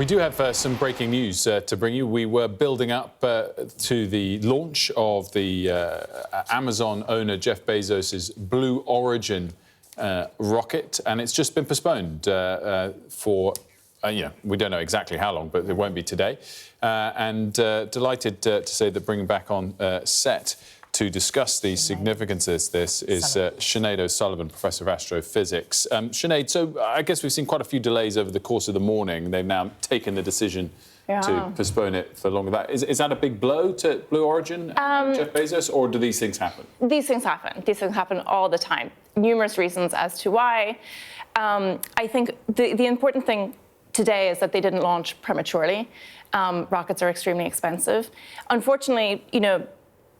We do have some breaking news to bring you. We were building up to the launch of the Amazon owner Jeff Bezos' Blue Origin rocket, and it's just been postponed for, we don't know exactly how long, but it won't be today. Delighted to say that bringing back on set to discuss the significance of this is Sinead O'Sullivan, Professor of Astrophysics. Sinead, so I guess we've seen quite a few delays over the course of the morning. They've now taken the decision to postpone it for longer. Is that a big blow to Blue Origin, Jeff Bezos, or do these things happen? These things happen. These things happen all the time. Numerous reasons as to why. I think the important thing today is that they didn't launch prematurely. Rockets are extremely expensive. Unfortunately,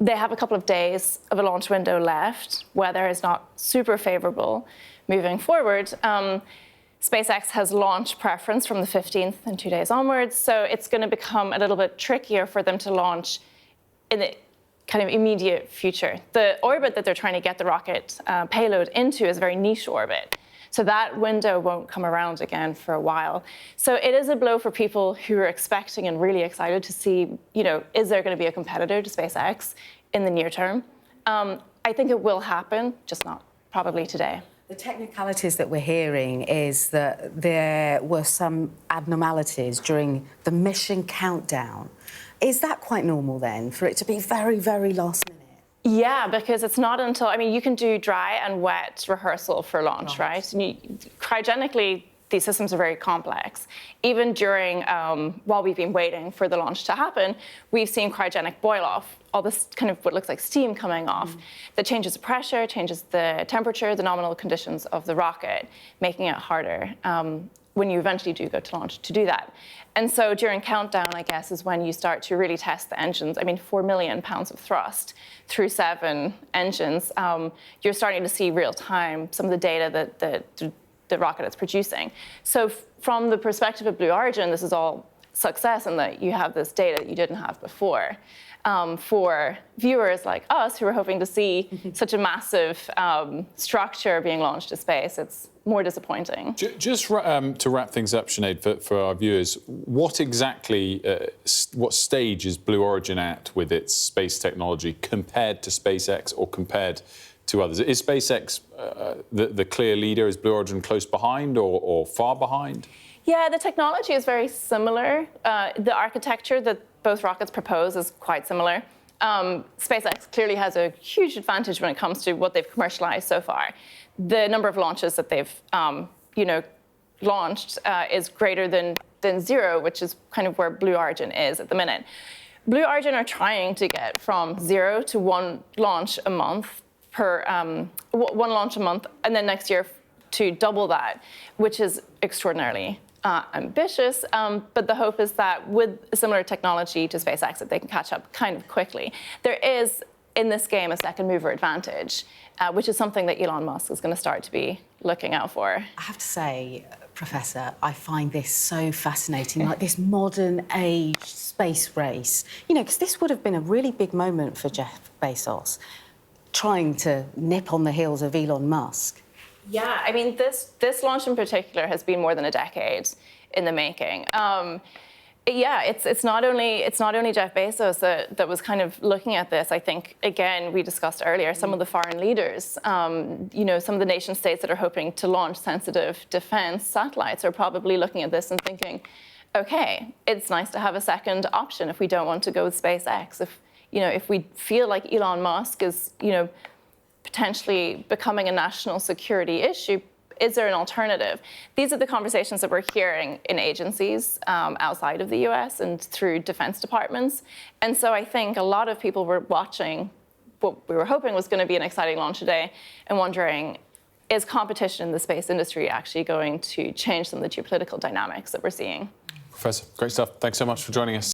they have a couple of days of a launch window left. Weather is not super favorable moving forward. SpaceX has launch preference from the 15th and 2 days onwards, so it's going to become a little bit trickier for them to launch in the kind of immediate future. The orbit that they're trying to get the rocket payload into is a very niche orbit. So that window won't come around again for a while. So it is a blow for people who are expecting and really excited to see, is there going to be a competitor to SpaceX in the near term? I think it will happen, just not probably today. The technicalities that we're hearing is that there were some abnormalities during the mission countdown. Is that quite normal then, for it to be very, very last minute? Yeah, because it's not until, you can do dry and wet rehearsal for launch, right? And cryogenically, these systems are very complex. Even during, while we've been waiting for the launch to happen, we've seen cryogenic boil off, all this kind of what looks like steam coming off that changes the pressure, changes the temperature, the nominal conditions of the rocket, making it harder when you eventually do go to launch to do that. And so during countdown, I guess, is when you start to really test the engines. 4 million pounds of thrust through 7 engines. You're starting to see real time some of the data that the rocket is producing. So from the perspective of Blue Origin, this is all success in that you have this data that you didn't have before. For viewers like us who are hoping to see such a massive structure being launched to space, it's more disappointing. Just to wrap things up, Sinead, for our viewers, what exactly, what stage is Blue Origin at with its space technology compared to SpaceX or compared to others? Is SpaceX the clear leader? Is Blue Origin close behind or far behind? Yeah, the technology is very similar. The architecture that both rockets propose is quite similar. SpaceX clearly has a huge advantage when it comes to what they've commercialized so far. The number of launches that they've, launched is greater than 0, which is kind of where Blue Origin is at the minute. Blue Origin are trying to get from 0 to 1 launch a month one launch a month, and then next year to double that, which is extraordinarily ambitious, but the hope is that with a similar technology to SpaceX that they can catch up kind of quickly. There is, in this game, a second mover advantage, which is something that Elon Musk is going to start to be looking out for. I have to say, Professor, I find this so fascinating, like this modern age space race. Because this would have been a really big moment for Jeff Bezos, trying to nip on the heels of Elon Musk. Yeah, this launch in particular has been more than a decade in the making. Yeah, it's not only Jeff Bezos that was kind of looking at this. I think, again, we discussed earlier, some of the foreign leaders, some of the nation states that are hoping to launch sensitive defense satellites are probably looking at this and thinking, okay, it's nice to have a second option if we don't want to go with SpaceX. If we feel like Elon Musk is, potentially becoming a national security issue, is there an alternative? These are the conversations that we're hearing in agencies outside of the US and through defense departments. And so I think a lot of people were watching what we were hoping was going to be an exciting launch today and wondering, is competition in the space industry actually going to change some of the geopolitical dynamics that we're seeing? Professor, great stuff. Thanks so much for joining us.